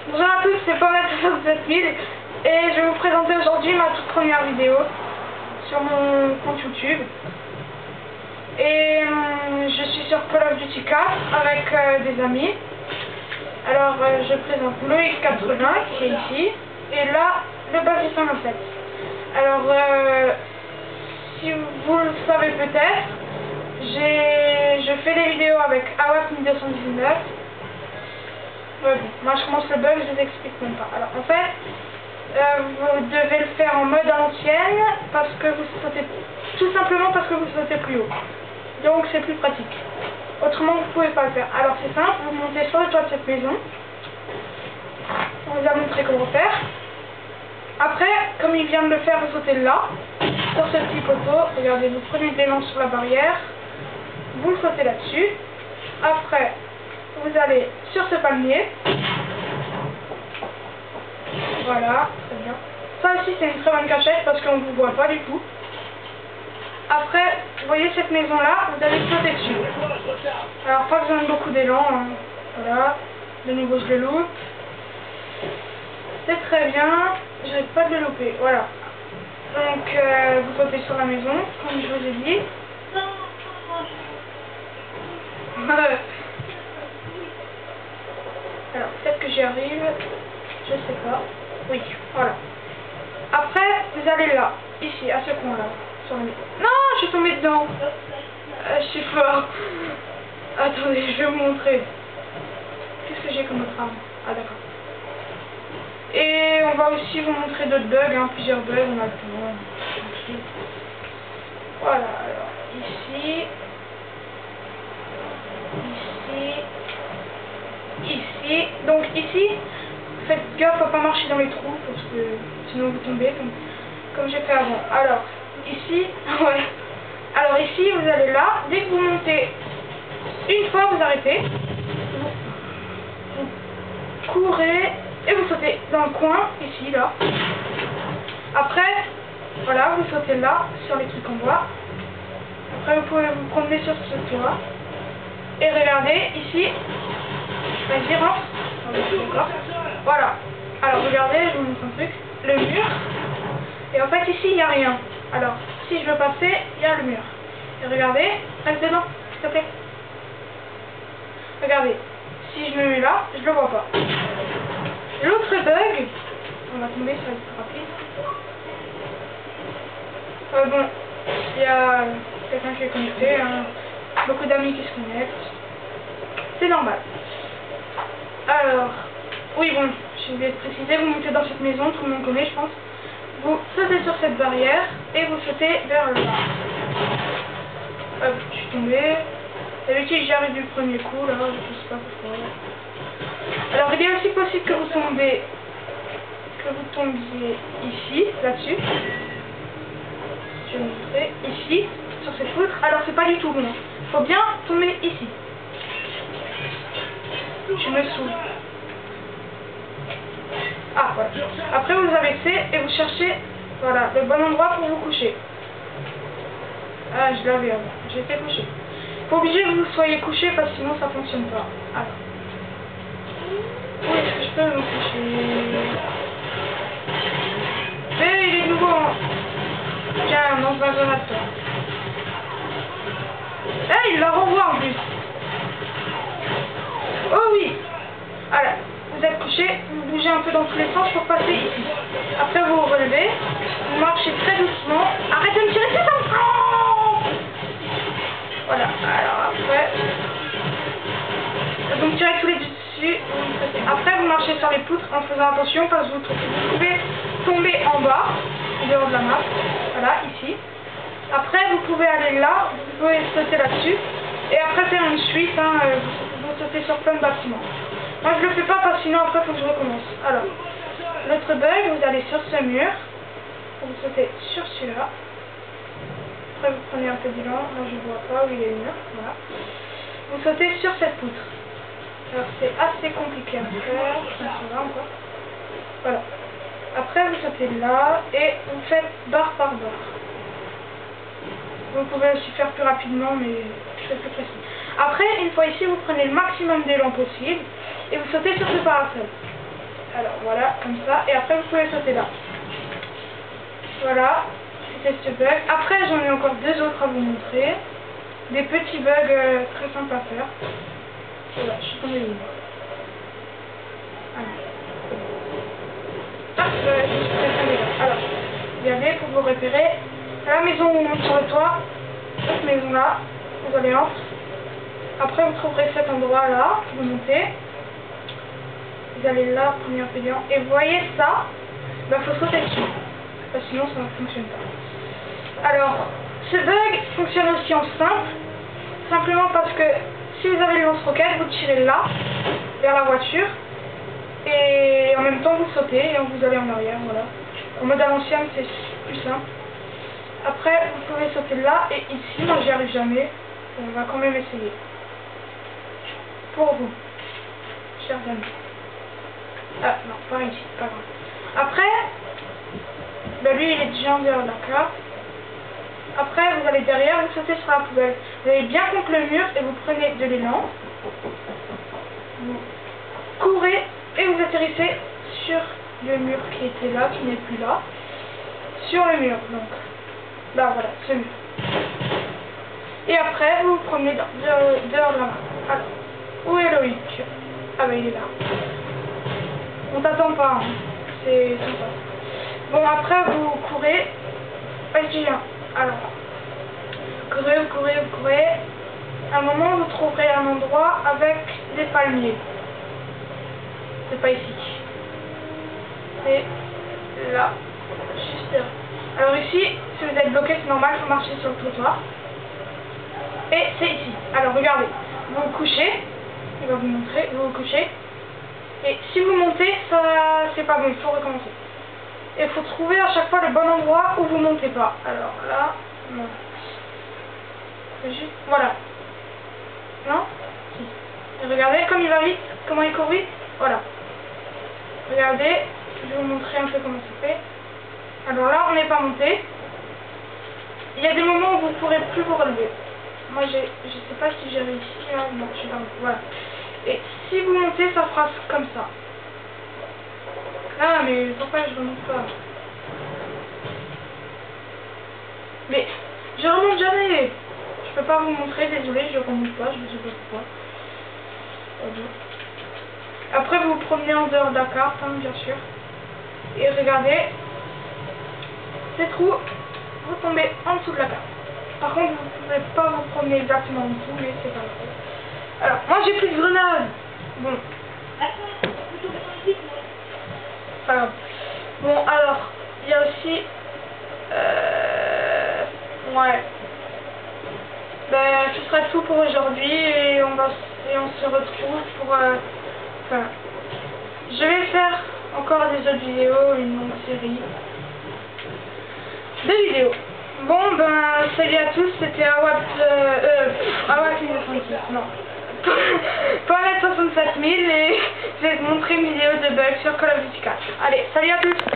Bonjour à tous, c'est Paul 7000 et je vais vous présenter aujourd'hui ma toute première vidéo sur mon compte YouTube. Et je suis sur Call of Duty 4 avec des amis. Alors je présente Loïc 80 qui est ici et là le Basis 107. Alors si vous le savez peut-être, je fais des vidéos avec AWAP 1219. Ouais, bon, moi je commence le bug, je vous explique même pas. Alors en fait, vous devez le faire en mode à l'ancienne parce que vous sautez, tout simplement parce que vous sautez plus haut. Donc c'est plus pratique. Autrement vous pouvez pas le faire. Alors c'est simple, vous montez sur le toit de cette maison. On vous a montré comment faire. Après, comme il vient de le faire, vous sautez là, sur ce petit poteau. Regardez, vous prenez de l'élan sur la barrière, vous le sautez là-dessus. Après, vous allez sur ce palmier. Voilà, très bien. Ça aussi c'est une très bonne cachette parce qu'on ne vous voit pas du tout. Après, vous voyez cette maison là, vous allez sauter dessus. Alors pas besoin de beaucoup d'élan, hein. Voilà, de nouveau je le loupe. C'est très bien, j'arrête pas de le louper, voilà. Donc vous sautez sur la maison, comme je vous ai dit. Alors, peut-être que j'y arrive, je sais pas. Oui, voilà. Après, vous allez là, ici, à ce coin-là, sur le micro. Non, je suis tombée dedans. Je suis fort. Attendez, je vais vous montrer. Qu'est-ce que j'ai comme autre arme? Ah, d'accord. Et on va aussi vous montrer d'autres bugs, hein, plusieurs bugs, on a le temps. Voilà, alors, ici. Ici, donc ici, faites gaffe à pas marcher dans les trous parce que sinon vous tombez comme j'ai fait avant. Alors ici, ouais. Alors ici vous allez là, dès que vous montez, une fois vous arrêtez, vous courez et vous sautez dans le coin, ici, là. Après, voilà, vous sautez là, sur les trucs en bois. Après vous pouvez vous promener sur ce toit. Et regardez, ici, vas-y, rentre. Voilà. Alors, regardez, je vous montre un truc. Le mur. Et en fait, ici, il n'y a rien. Alors, si je veux passer, il y a le mur. Et regardez, reste dedans, s'il te plaît. Regardez, si je me mets là, je le vois pas. L'autre bug, on va tomber, ça va être rapide. Bon, il y a quelqu'un qui est connecté, hein. Beaucoup d'amis qui se connectent. C'est normal. Alors, oui bon, je vais préciser, vous montez dans cette maison, tout le monde connaît je pense. Vous sautez sur cette barrière et vous sautez vers le bas. Hop, je suis tombée. D'habitude j'y arrive du premier coup, là, je sais pas pourquoi. Alors il est aussi possible que vous tombiez ici, là-dessus. Je vais vous montrer, ici, sur cette poutre. Alors c'est pas du tout bon. Il faut bien tomber ici. Je me saoule. Ah voilà. Après vous abaissez et vous cherchez voilà, le bon endroit pour vous coucher. Ah je l'avais avant. J'étais couché. Faut obligé que vous soyez couché parce que sinon ça fonctionne pas. Alors. Où est-ce que je peux me coucher? Mais il est nouveau. Tiens, non pas de toi. Eh, il la renvoie en plus. Oh oui. Voilà, vous êtes couché, vous bougez un peu dans tous les sens pour passer ici. Après vous vous relevez, vous marchez très doucement. Arrête de me tirer, c'est ça. Voilà, alors après, vous me tirez tous les deux dessus. Après vous marchez sur les poutres en faisant attention parce que vous pouvez tomber en bas, dehors de la map. Voilà, ici. Après vous pouvez aller là, vous pouvez sauter là-dessus. Et après faire une suite, hein, vous sautez sur plein de bâtiments. Moi je le fais pas parce que sinon après il faut que je recommence. Alors, l'autre bug, vous allez sur ce mur, vous sautez sur celui-là. Après vous prenez un peu d'élan, moi je vois pas où il est le mur, voilà. Vous sautez sur cette poutre. Alors c'est assez compliqué à faire, ça va encore. Voilà. Après vous sautez là et vous faites barre par barre. Vous pouvez aussi faire plus rapidement mais je fais plus précis. Après, une fois ici, vous prenez le maximum d'élan possible et vous sautez sur ce parasol. Alors voilà, comme ça. Et après vous pouvez sauter là. Voilà, c'était ce bug. Après j'en ai encore deux autres à vous montrer. Des petits bugs très simples à faire. Voilà, je suis tombée libre. Alors, vous y allez pour vous repérer. La maison où on monte sur le toit. Cette maison là, vous allez entre. Après vous trouverez cet endroit là, vous montez. Vous allez là, premier payant. Et vous voyez ça, bah faut sauter dessus. Parce que sinon ça ne fonctionne pas. Alors, ce bug fonctionne aussi en simple. Simplement parce que si vous avez le lance-roquette, vous tirez là, vers la voiture. Et en même temps vous sautez et vous allez en arrière, voilà. En mode à l'ancienne c'est plus simple. Après vous pouvez sauter là et ici, moi j'y arrive jamais. On va quand même essayer. Pour vous, chers amis. Ah non, pas ici, pas grave. Après, ben lui il est déjà en dehors de la carte. Après vous allez derrière, vous sautez sur la poubelle. Vous allez bien contre le mur et vous prenez de l'élan. Vous courez. Et vous atterrissez sur le mur qui était là, qui n'est plus là. Sur le mur, donc. Là, voilà, ce mur. Et après, vous vous promenez dehors de la main. Alors, où est Loïc? Ah bah il est là. On t'attend pas, hein. C'est sympa. Bon, après, vous courez. Vas-y, hein. Alors, vous courez. À un moment, vous trouverez un endroit avec des palmiers. C'est pas ici. C'est là. Juste là. Alors ici, si vous êtes bloqué, c'est normal, il faut marcher sur le trottoir. Et c'est ici. Alors regardez, vous vous couchez. Il va vous montrer, vous vous couchez. Et si vous montez, ça c'est pas bon, il faut recommencer. Et il faut trouver à chaque fois le bon endroit où vous montez pas. Alors là, non. Juste, voilà. Non? Si. Et regardez comme il va vite, comment il court vite. Voilà. Regardez, je vais vous montrer un peu comment ça fait. Alors là, on n'est pas monté. Il y a des moments où vous ne pourrez plus vous relever. Moi, je sais pas si j'ai réussi. Là. Non, je suis pas montée. Voilà. Et si vous montez, ça fera comme ça. Ah, mais pourquoi je remonte pas? Mais je remonte jamais. Je peux pas vous montrer, désolé, je remonte pas. Je ne sais pas pourquoi. Après, vous vous promenez en dehors de la carte, hein, bien sûr. Et regardez, ces trous, vous tombez en dessous de la carte. Par contre, vous ne pouvez pas vous promener exactement en dessous, mais c'est pas grave. Alors, moi j'ai plus de grenades. Bon. Pas grave. Bon, alors, il y a aussi... ouais. Ben, ce sera tout pour aujourd'hui et on se retrouve pour... Enfin, je vais faire encore des autres vidéos, une longue série de vidéos. Bon, ben, salut à tous, c'était Awak 1966, non. Poinet 67 000 et je vais te montrer une vidéo de bugs sur Call of Duty 4. Allez, salut à tous.